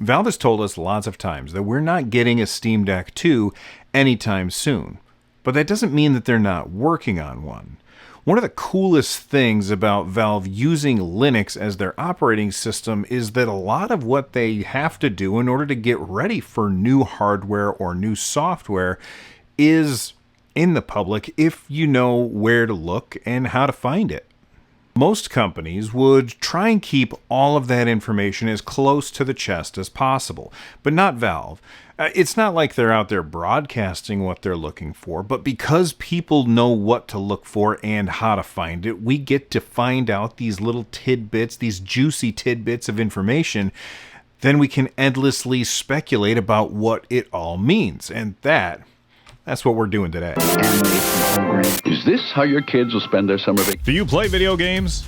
Valve has told us lots of times that we're not getting a Steam Deck 2 anytime soon, but that doesn't mean that they're not working on one. One of the coolest things about Valve using Linux as their operating system is that a lot of what they have to do in order to get ready for new hardware or new software is in the public if you know where to look and how to find it. Most companies would try and keep all of that information as close to the chest as possible, but not Valve. It's not like they're out there broadcasting what they're looking for, but because people know what to look for and how to find it, we get to find out these little tidbits, these juicy tidbits of information. Then we can endlessly speculate about what it all means, and that's what we're doing today. Is this how your kids will spend their summer vacation? Do you play video games?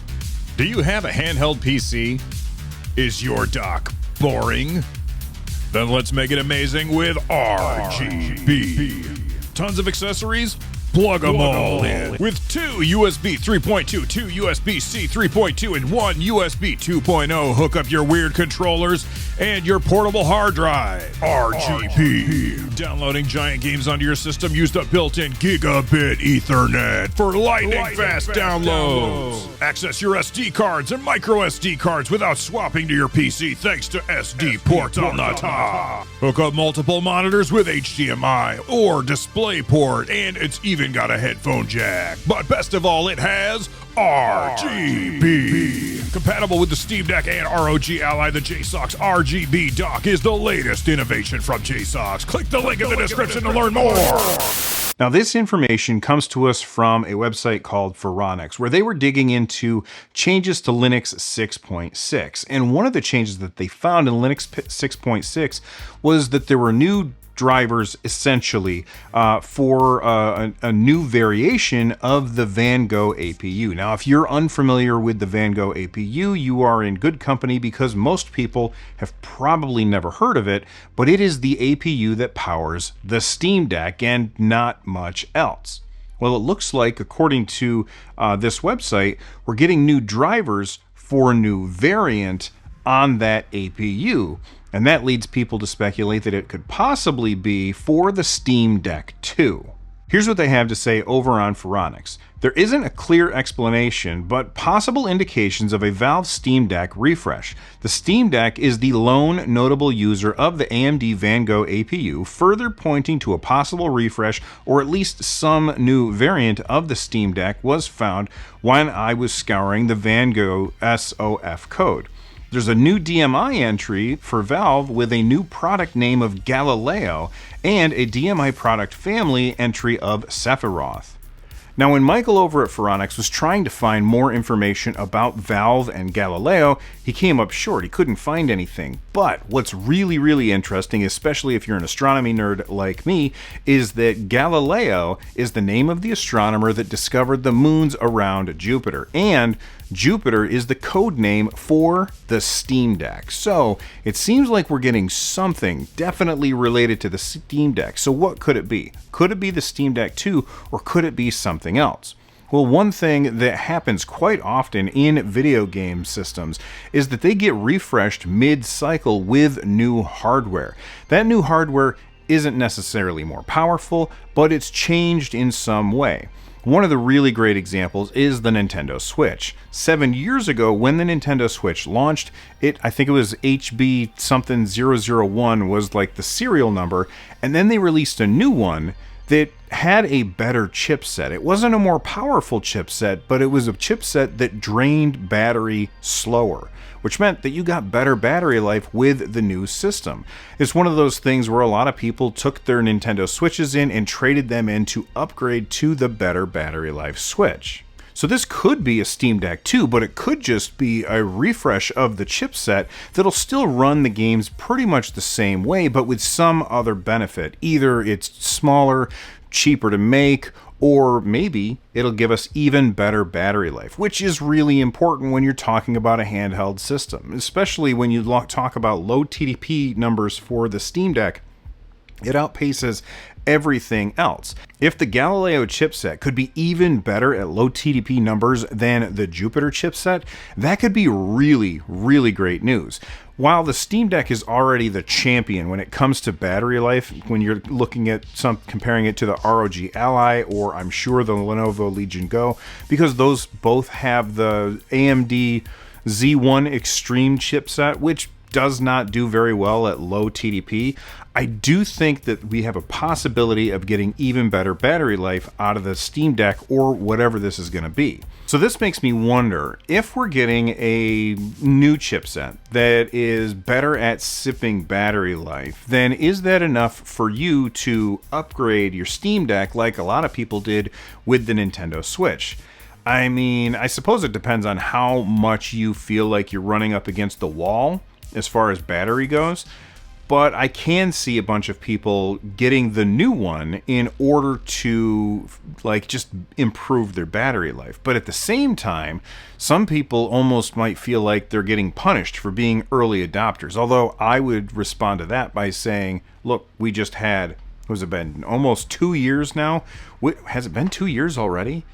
Do you have a handheld PC? Is your dock boring? Then let's make it amazing with RGB. Tons of accessories? Plug them all in. With 2 USB 3.2, 2 USB-C 3.2, and 1 USB 2.0. Hook up your weird controllers and your portable hard drive. RGB. Downloading giant games onto your system used a built-in gigabit Ethernet for lightning-fast downloads. Access your SD cards and micro SD cards without swapping to your PC thanks to SD ports on the top. Hook up multiple monitors with HDMI or DisplayPort, and it's even got a headphone jack. But best of all, it has RGB. Compatible with the Steam Deck and ROG Ally, the JSAUX RGB Dock is the latest innovation from JSAUX. Click the link in the description to learn more. Now, this information comes to us from a website called Phoronix, where they were digging into changes to Linux 6.6. And one of the changes that they found in Linux 6.6 was that there were new drivers essentially for a new variation of the Van Go APU. Now, if you're unfamiliar with the Van Go APU, you are in good company because most people have probably never heard of it, but it is the APU that powers the Steam Deck and not much else. Well, it looks like, according to this website, we're getting new drivers for a new variant on that APU. And that leads people to speculate that it could possibly be for the Steam Deck 2. Here's what they have to say over on Phoronix. There isn't a clear explanation, but possible indications of a Valve Steam Deck refresh. The Steam Deck is the lone notable user of the AMD Van Go APU, further pointing to a possible refresh or at least some new variant of the Steam Deck was found when I was scouring the Van Go SOF code. There's a new DMI entry for Valve with a new product name of Galileo and a DMI product family entry of Sephiroth. Now, when Michael over at Phoronix was trying to find more information about Valve and Galileo, he came up short. He couldn't find anything. But what's really, really interesting, especially if you're an astronomy nerd like me, is that Galileo is the name of the astronomer that discovered the moons around Jupiter. And Jupiter is the code name for the Steam Deck. So it seems like we're getting something definitely related to the Steam Deck. So what could it be? Could it be the Steam Deck 2, or could it be something else? Well, one thing that happens quite often in video game systems is that they get refreshed mid-cycle with new hardware. That new hardware isn't necessarily more powerful, but it's changed in some way. One of the really great examples is the Nintendo Switch. 7 years ago, when the Nintendo Switch launched, I think it was HB something 001 was like the serial number, and then they released a new one that had a better chipset. It wasn't a more powerful chipset, but it was a chipset that drained battery slower, which meant that you got better battery life with the new system. It's one of those things where a lot of people took their Nintendo Switches in and traded them in to upgrade to the better battery life Switch. So this could be a Steam Deck 2, but it could just be a refresh of the chipset that'll still run the games pretty much the same way, but with some other benefit. Either it's smaller, cheaper to make, or maybe it'll give us even better battery life, which is really important when you're talking about a handheld system, especially when you talk about low TDP numbers for the Steam Deck. It outpaces everything else. If the Galileo chipset could be even better at low TDP numbers than the Jupiter chipset, that could be really, really great news. While the Steam Deck is already the champion when it comes to battery life, when you're looking at comparing it to the ROG Ally, or I'm sure the Lenovo Legion Go, because those both have the AMD Z1 Extreme chipset, which does not do very well at low TDP, I do think that we have a possibility of getting even better battery life out of the Steam Deck or whatever this is going to be. So this makes me wonder, if we're getting a new chipset that is better at sipping battery life, then is that enough for you to upgrade your Steam Deck like a lot of people did with the Nintendo Switch? I mean, I suppose it depends on how much you feel like you're running up against the wall as far as battery goes, but I can see a bunch of people getting the new one in order to like just improve their battery life. But at the same time, some people almost might feel like they're getting punished for being early adopters. Although I would respond to that by saying, look, we just had, what has it been, almost 2 years now? Has it been 2 years already?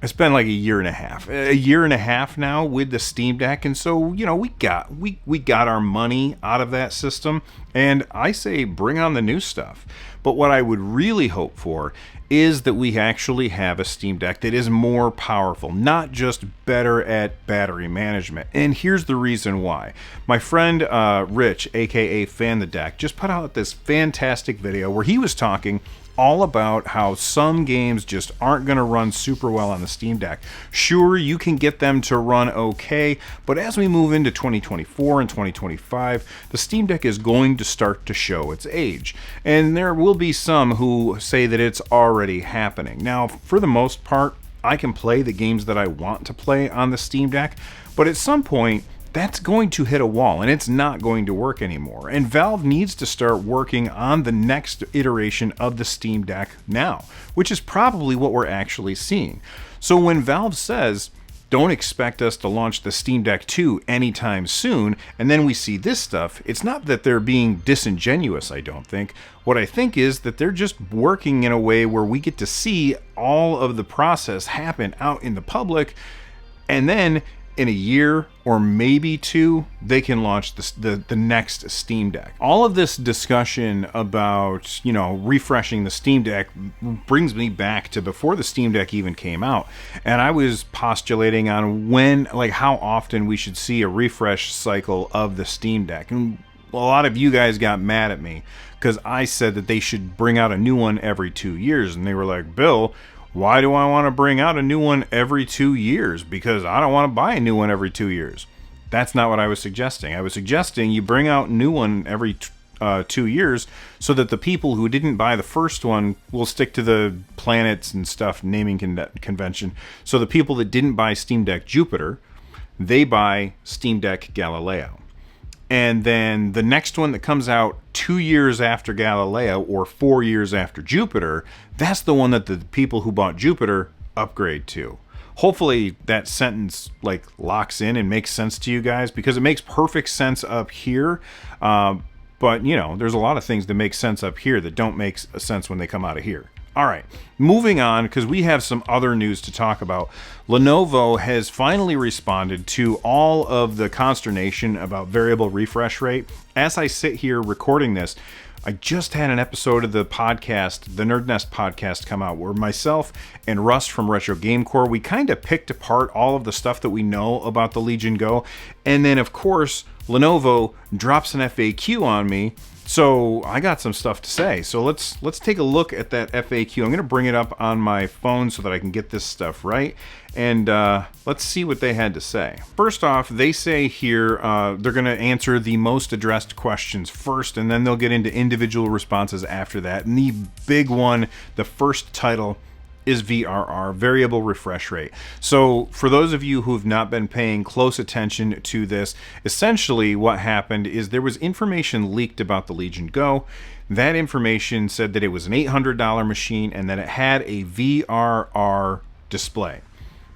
It's been like a year and a half now with the Steam Deck, and so we got our money out of that system, and I say bring on the new stuff. But what I would really hope for is that we actually have a Steam Deck that is more powerful, not just better at battery management. And here's the reason why. My friend Rich, aka Fan the Deck, just put out this fantastic video where he was talking all about how some games just aren't going to run super well on the Steam Deck. Sure, you can get them to run okay, but as we move into 2024 and 2025, the Steam Deck is going to start to show its age. And there will be some who say that it's already happening. Now, for the most part, I can play the games that I want to play on the Steam Deck, but at some point, that's going to hit a wall and it's not going to work anymore. And Valve needs to start working on the next iteration of the Steam Deck now, which is probably what we're actually seeing. So when Valve says, don't expect us to launch the Steam Deck 2 anytime soon, and then we see this stuff, it's not that they're being disingenuous, I don't think. What I think is that they're just working in a way where we get to see all of the process happen out in the public, and then in a year or maybe two, they can launch the next Steam Deck. All of this discussion about, refreshing the Steam Deck brings me back to before the Steam Deck even came out. And I was postulating on how often we should see a refresh cycle of the Steam Deck. And a lot of you guys got mad at me because I said that they should bring out a new one every 2 years. And they were like, Bill, why do I want to bring out a new one every 2 years? Because I don't want to buy a new one every 2 years. That's not what I was suggesting. I was suggesting you bring out a new one every 2 years so that the people who didn't buy the first one will stick to the planets and stuff naming convention. So the people that didn't buy Steam Deck Jupiter, they buy Steam Deck Galileo. And then the next one that comes out 2 years after Galileo or 4 years after Jupiter, that's the one that the people who bought Jupiter upgrade to. Hopefully that sentence locks in and makes sense to you guys, because it makes perfect sense up here. But there's a lot of things that make sense up here that don't make sense when they come out of here. All right, moving on, because we have some other news to talk about. Lenovo has finally responded to all of the consternation about variable refresh rate. As I sit here recording this, I just had an episode of the podcast, the NerdNest podcast, come out where myself and Russ from Retro Game Core, we kind of picked apart all of the stuff that we know about the Legion Go. And then, of course, Lenovo drops an FAQ on me. So I got some stuff to say. So let's take a look at that FAQ. I'm going to bring it up on my phone so that I can get this stuff right. And let's see what they had to say. First off, they say here they're going to answer the most addressed questions first, and then they'll get into individual responses after that. And the big one, the first title, is VRR, variable refresh rate. So for those of you who have not been paying close attention to this, essentially what happened is there was information leaked about the Legion Go. That information said that it was an $800 machine and that it had a VRR display.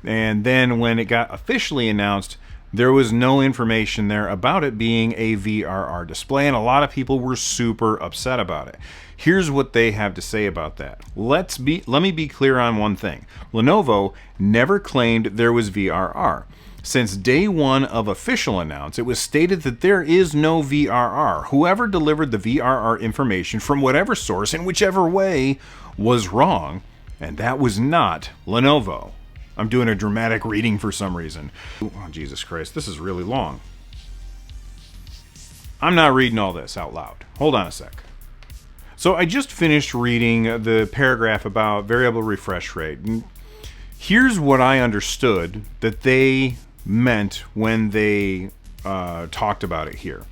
And then when it got officially announced, There was no information there about it being a VRR display, and a lot of people were super upset about it. Here's what they have to say about that. Let me be clear on one thing. Lenovo never claimed there was VRR. Since day one of official announce, it was stated that there is no VRR. Whoever delivered the VRR information from whatever source in whichever way was wrong, and that was not Lenovo. I'm doing a dramatic reading for some reason. Oh, Jesus Christ, this is really long. I'm not reading all this out loud. Hold on a sec. So I just finished reading the paragraph about variable refresh rate. And here's what I understood that they meant when they talked about it here.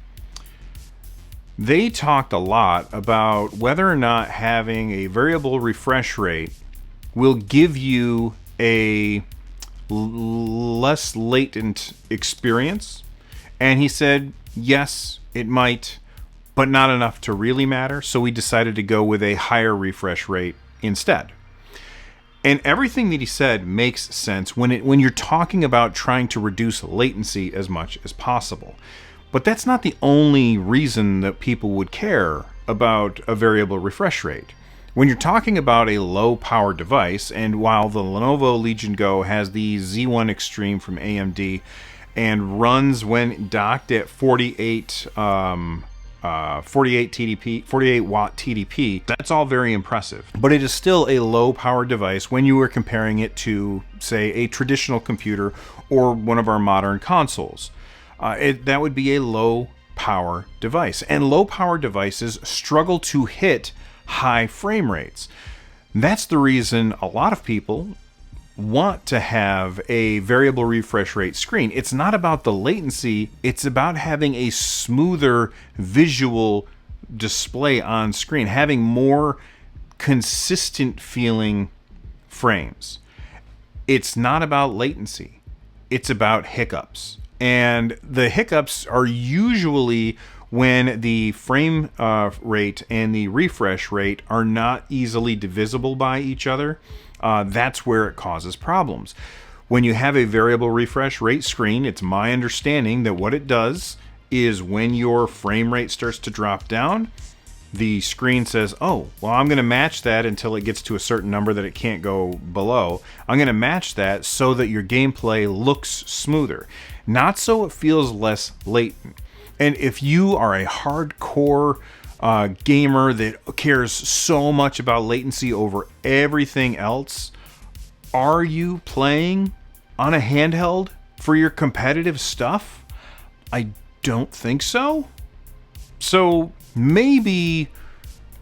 They talked a lot about whether or not having a variable refresh rate will give you a less latent experience. And he said, yes, it might, but not enough to really matter. So we decided to go with a higher refresh rate instead. And everything that he said makes sense when you're talking about trying to reduce latency as much as possible. But that's not the only reason that people would care about a variable refresh rate. When you're talking about a low power device, and while the Lenovo Legion Go has the Z1 Extreme from AMD and runs when docked at 48 watt TDP, that's all very impressive. But it is still a low power device when you are comparing it to, say, a traditional computer or one of our modern consoles. That would be a low power device. And low power devices struggle to hit high frame rates. That's the reason a lot of people want to have a variable refresh rate screen. It's not about the latency, it's about having a smoother visual display on screen, having more consistent feeling frames. It's not about latency, it's about hiccups. And the hiccups are usually when the frame rate and the refresh rate are not easily divisible by each other. That's where it causes problems. When you have a variable refresh rate screen, it's my understanding that what it does is when your frame rate starts to drop down, the screen says, oh, well, I'm going to match that until it gets to a certain number that it can't go below. I'm going to match that so that your gameplay looks smoother, not so it feels less latent. And if you are a hardcore gamer that cares so much about latency over everything else, are you playing on a handheld for your competitive stuff? I don't think so. So maybe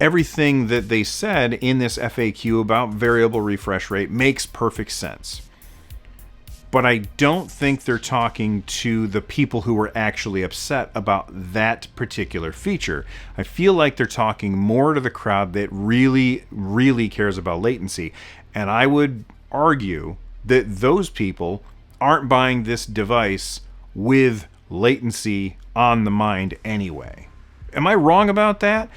everything that they said in this FAQ about variable refresh rate makes perfect sense. But I don't think they're talking to the people who were actually upset about that particular feature. I feel like they're talking more to the crowd that really, really cares about latency. And I would argue that those people aren't buying this device with latency on the mind anyway. Am I wrong about that?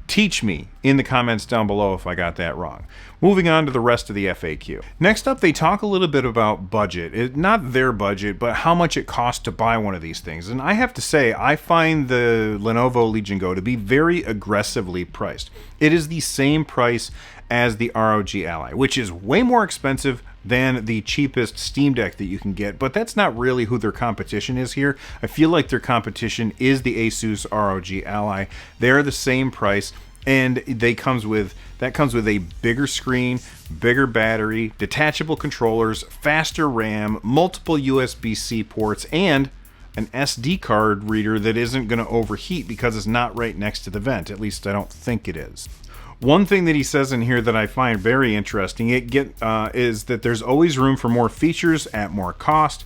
Teach me in the comments down below if I got that wrong. Moving on to the rest of the FAQ. Next up, they talk a little bit about budget. Not their budget, but how much it costs to buy one of these things. And I have to say, I find the Lenovo Legion Go to be very aggressively priced. It is the same price as the ROG Ally, which is way more expensive than the cheapest Steam Deck that you can get, but that's not really who their competition is here. I feel like their competition is the Asus ROG Ally. They're the same price, and that comes with a bigger screen, bigger battery, detachable controllers, faster RAM, multiple USB-C ports, and an SD card reader that isn't going to overheat because it's not right next to the vent. At least I don't think it is. One thing that he says in here that I find very interesting is that there's always room for more features at more cost,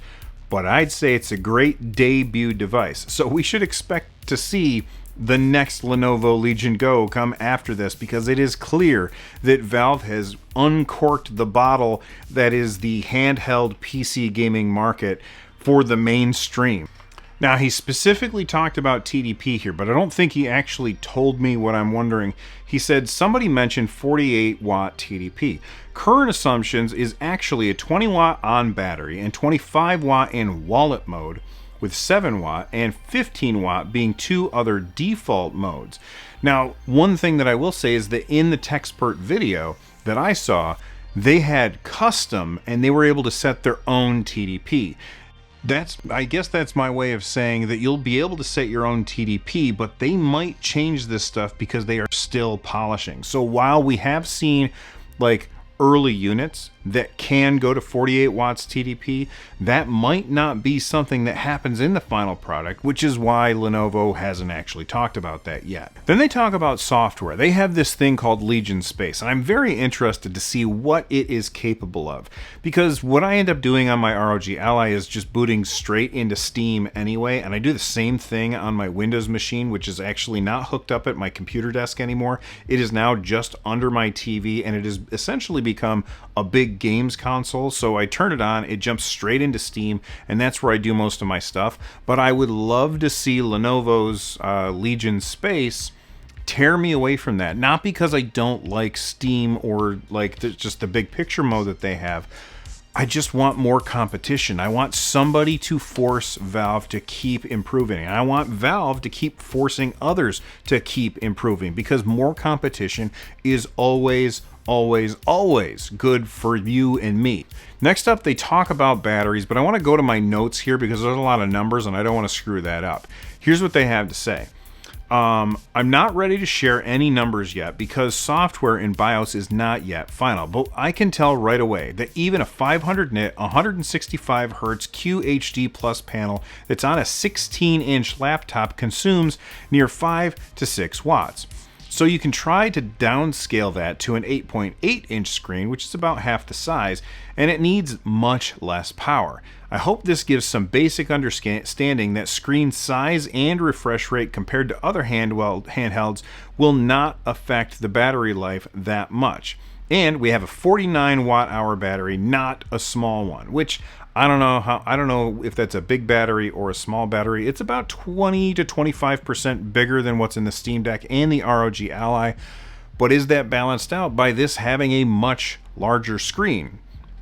but I'd say it's a great debut device. So we should expect to see the next Lenovo Legion Go come after this, because it is clear that Valve has uncorked the bottle that is the handheld PC gaming market for the mainstream. Now, he specifically talked about TDP here, but I don't think he actually told me what I'm wondering. He said somebody mentioned 48 watt TDP. Current assumptions is actually a 20 watt on battery and 25 watt in wallet mode, with 7 watt and 15 watt being two other default modes. Now, one thing that I will say is that in the Techspert video that I saw, they had custom and they were able to set their own TDP. I guess that's my way of saying that you'll be able to set your own TDP, but they might change this stuff because they are still polishing. So while we have seen like early units that can go to 48 watts TDP, that might not be something that happens in the final product, which is why Lenovo hasn't actually talked about that yet. Then they talk about software. They have this thing called Legion Space, and I'm very interested to see what it is capable of, because what I end up doing on my ROG Ally is just booting straight into Steam anyway, and I do the same thing on my Windows machine, which is actually not hooked up at my computer desk anymore. It is now just under my TV, and it has essentially become a big games console. So I turn it on, it jumps straight into Steam, and that's where I do most of my stuff. But I would love to see Lenovo's Legion Space tear me away from that. Not because I don't like Steam or like just the big picture mode that they have. I just want more competition. I want somebody to force Valve to keep improving. And I want Valve to keep forcing others to keep improving, because more competition is always good for you and me. Next up, they talk about batteries, but I want to go to my notes here because there's a lot of numbers and I don't want to screw that up. Here's what they have to say. I'm not ready to share any numbers yet because software in BIOS is not yet final, but I can tell right away that even a 500 nit 165 Hz QHD Plus panel that's on a 16-inch laptop consumes near 5 to 6 watts. So you can try to downscale that to an 8.8-inch screen, which is about half the size, and it needs much less power. I hope this gives some basic understanding that screen size and refresh rate compared to other handhelds will not affect the battery life that much. And we have a 49 watt-hour battery, not a small one, which I don't know if that's a big battery or a small battery. It's about 20 to 25% bigger than what's in the Steam Deck and the ROG Ally. But is that balanced out by this having a much larger screen?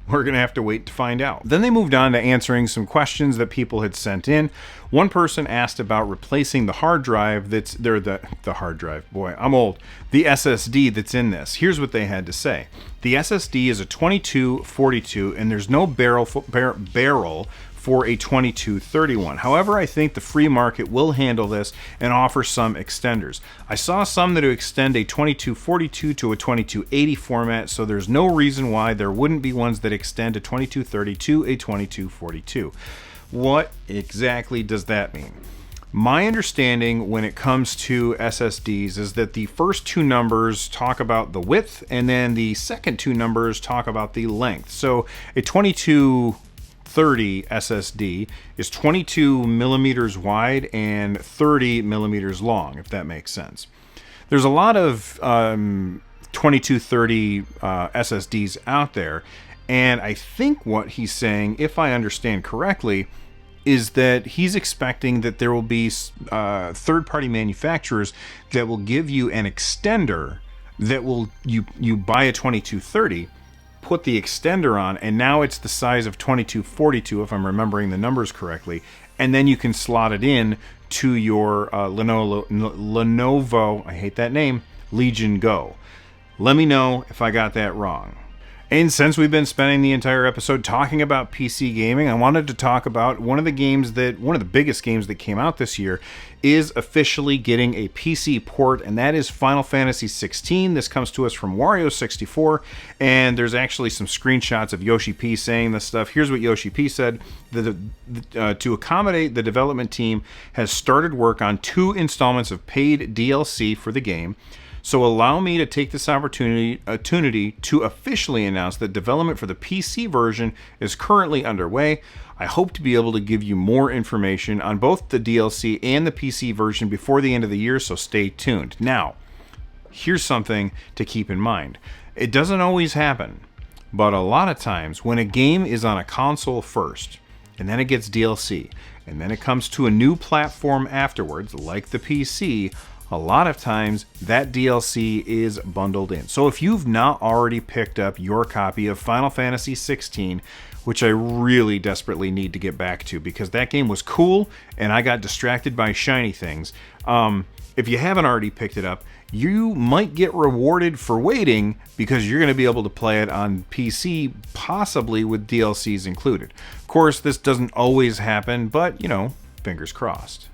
We're going to have to wait to find out. Then they moved on to answering some questions that people had sent in. One person asked about replacing the hard drive the hard drive. Boy, I'm old. The SSD that's in this. Here's what they had to say. The SSD is a 2242 and there's no barrel for a 2231. However, I think the free market will handle this and offer some extenders. I saw some that extend a 2242 to a 2280 format, so there's no reason why there wouldn't be ones that extend a 2230 to a 2242. What exactly does that mean? My understanding when it comes to SSDs is that the first two numbers talk about the width, and then the second two numbers talk about the length. So a 2230 SSD is 22 millimeters wide and 30 millimeters long, if that makes sense. There's a lot of 2230 SSDs out there, and I think what he's saying, if I understand correctly, is that he's expecting that there will be third-party manufacturers that will give you an extender that will you buy a 2230, put the extender on, and now it's the size of 2242 if I'm remembering the numbers correctly, and then you can slot it in to your Lenovo, I hate that name, Legion Go. Let me know if I got that wrong. And since we've been spending the entire episode talking about PC gaming, I wanted to talk about one of the biggest games that came out this year is officially getting a PC port, and that is Final Fantasy XVI. This comes to us from Wario64, and there's actually some screenshots of Yoshi P saying this stuff. Here's what Yoshi P said. To accommodate the development team has started work on 2 installments of paid DLC for the game. So allow me to take this opportunity to officially announce that development for the PC version is currently underway. I hope to be able to give you more information on both the DLC and the PC version before the end of the year, so stay tuned. Now, here's something to keep in mind. It doesn't always happen, but a lot of times when a game is on a console first, and then it gets DLC, and then it comes to a new platform afterwards, like the PC, a lot of times that DLC is bundled in. So if you've not already picked up your copy of Final Fantasy XVI, which I really desperately need to get back to because that game was cool and I got distracted by shiny things. If you haven't already picked it up, you might get rewarded for waiting because you're going to be able to play it on PC, possibly with DLCs included. Of course, this doesn't always happen, but, you know, fingers crossed.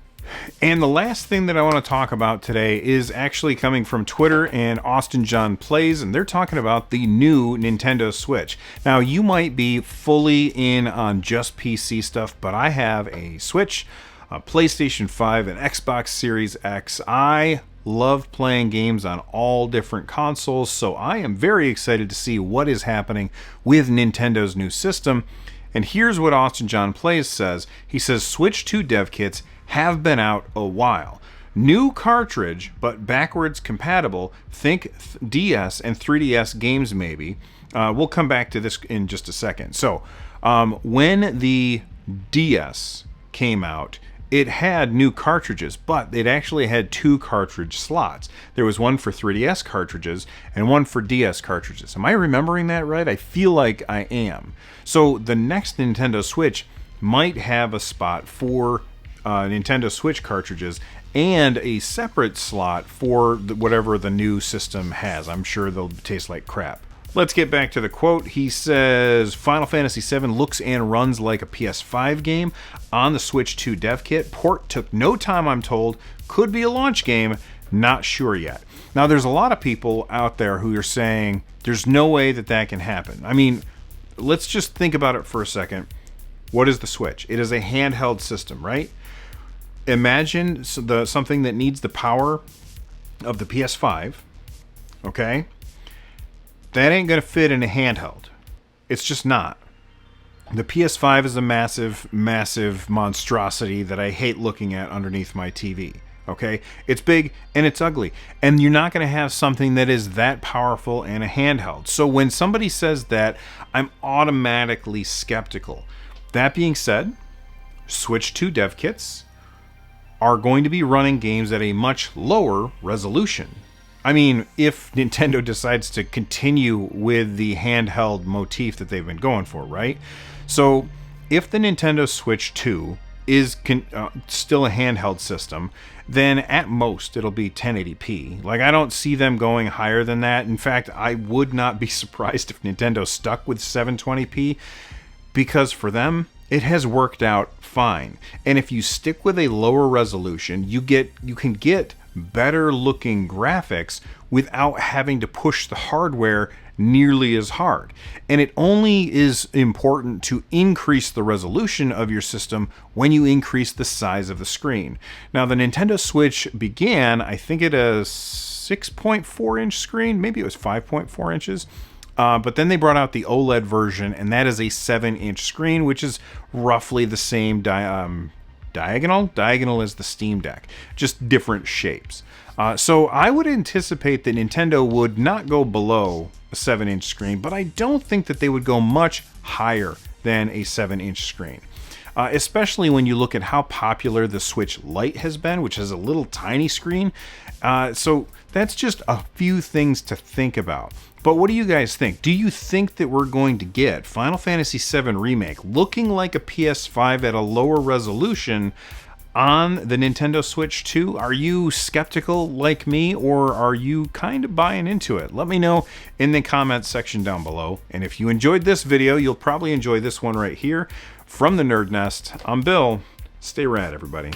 And the last thing that I want to talk about today is actually coming from Twitter and Austin John Plays, and they're talking about the new Nintendo Switch. Now, you might be fully in on just PC stuff, but I have a Switch, a PlayStation 5, an Xbox Series X. I love playing games on all different consoles, so I am very excited to see what is happening with Nintendo's new system. And here's what Austin John Plays says. He says, Switch 2 dev kits have been out a while. New cartridge, but backwards compatible. Think DS and 3DS games maybe. We'll come back to this in just a second. So, when the DS came out, it had new cartridges, but it actually had 2 cartridge slots. There was one for 3DS cartridges and one for DS cartridges. Am I remembering that right? I feel like I am. So the next Nintendo Switch might have a spot for Nintendo Switch cartridges and a separate slot for whatever the new system has. I'm sure they'll taste like crap. Let's get back to the quote. He says, Final Fantasy VII looks and runs like a PS5 game on the Switch 2 dev kit. Port took no time, I'm told. Could be a launch game. Not sure yet. Now, there's a lot of people out there who are saying there's no way that that can happen. I mean, let's just think about it for a second. What is the Switch? It is a handheld system, right? Imagine something that needs the power of the PS5, okay? That ain't going to fit in a handheld. It's just not. The PS5 is a massive, massive monstrosity that I hate looking at underneath my TV. Okay? It's big and it's ugly. And you're not going to have something that is that powerful in a handheld. So when somebody says that, I'm automatically skeptical. That being said, Switch 2 dev kits are going to be running games at a much lower resolution. I mean, if Nintendo decides to continue with the handheld motif that they've been going for, right? So, if the Nintendo Switch 2 is still a handheld system, then at most it'll be 1080p. Like, I don't see them going higher than that. In fact, I would not be surprised if Nintendo stuck with 720p, because for them, it has worked out fine. And if you stick with a lower resolution, you can get better looking graphics without having to push the hardware nearly as hard. And it only is important to increase the resolution of your system when you increase the size of the screen. Now, the Nintendo Switch began, I think, at a 6.4 inch screen. Maybe it was 5.4 inches. But then they brought out the OLED version, and that is a 7-inch screen, which is roughly the same diagonal. Diagonal is the Steam Deck, just different shapes. So I would anticipate that Nintendo would not go below a 7-inch screen, but I don't think that they would go much higher than a 7-inch screen. Especially when you look at how popular the Switch Lite has been, which has a little tiny screen. So that's just a few things to think about. But what do you guys think? Do you think that we're going to get Final Fantasy VII Remake looking like a PS5 at a lower resolution on the Nintendo Switch 2? Are you skeptical like me, or are you kind of buying into it? Let me know in the comments section down below. And if you enjoyed this video, you'll probably enjoy this one right here from the Nerd Nest. I'm Bill. Stay rad, everybody.